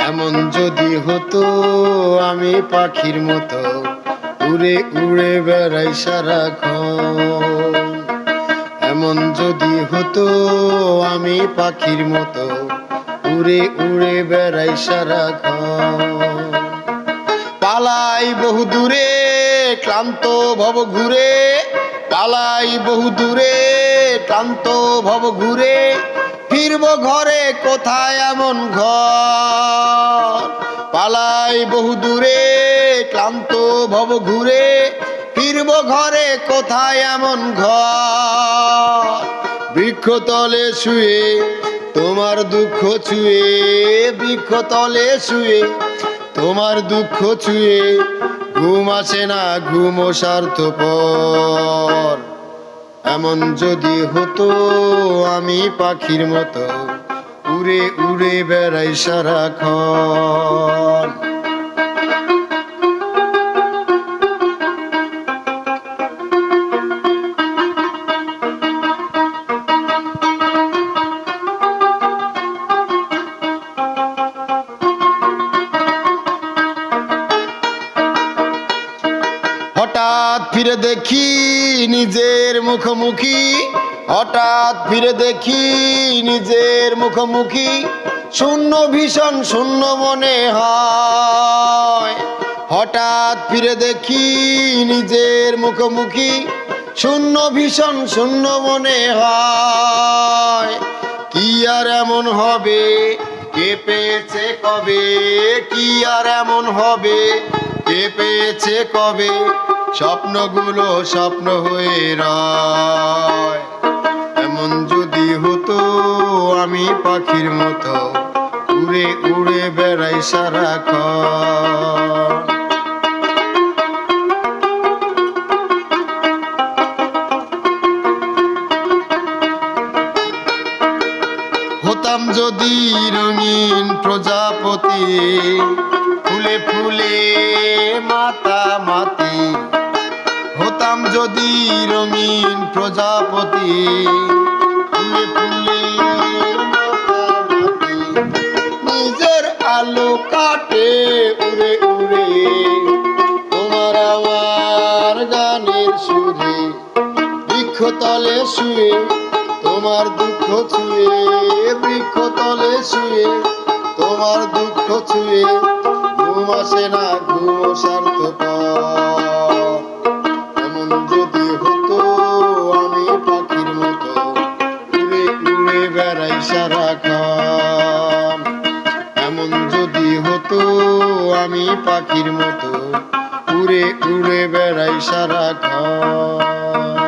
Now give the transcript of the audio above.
এমন যদি হতো আমি পাখির মতো উড়ে উড়ে বেড়াই সারাক্ষণ। এমন যদি হতো আমি পাখির মতো উড়ে উড়ে বেড়াই সারাক্ষণ। পালাই বহু দূরে ক্লান্ত ভব ঘুরে, পালাই বহু দূরে ক্লান্ত ভব ঘুরে, ফিরব ঘরে কোথায় এমন ঘর। পালাই বহু দূরে ক্লান্ত ভব ঘুরে, ফিরব ঘরে কোথায় এমন ঘর। বৃক্ষতলে শুয়ে তোমার দুঃখ ছুঁয়ে, বৃক্ষতলে শুয়ে তোমার দুঃখ ছুঁয়ে, ঘুম আসে না ঘুমো স্বার্থপর। এমন যদি হতো আমি পাখির মতো উড়ে উড়ে বেড়াই সারাক্ষণ। হঠাৎ ফিরে দেখি নিজের মুখোমুখি, হঠাৎ ফিরে দেখি নিজের মুখোমুখি, শূন্য ভীষণ শূন্য মনে হয়। হঠাৎ ফিরে দেখি নিজের মুখোমুখি, শূন্য ভীষণ শূন্য মনে হয়। কি আর এমন হবে কে পেয়েছে কবে, কি আর এমন হবে কে পেয়েছে কবে, স্বপ্নগুলো স্বপ্ন হয়ে রয়। এমন যদি হতো আমি পাখির মতো উড়ে উড়ে বেড়াই সারাক্ষণ। হতাম যদি রঙিন প্রজাপতি, ফুলে ফুলে মাতামাতি, হতাম যদি রঙিন প্রজাপতি, ফুলে ফুলে মাতামাতি, নিজের আলো কাটে উড়ে উড়ে তোমার আমার গানের সুরে, বৃক্ষতলে শুয়ে তোমার দুঃখ ছুঁয়ে, বৃক্ষতলে শুয়ে তোমার দুঃখ ছুঁয়ে, ঘুম আসে না ঘুমো স্বার্থপর। এমন যদি হতো আমি পাখির মতো উড়ে উড়ে বেড়াই সারাক্ষণ। এমন যদি হতো আমি পাখির মতো উড়ে উড়ে বেড়াই সারাক্ষণ।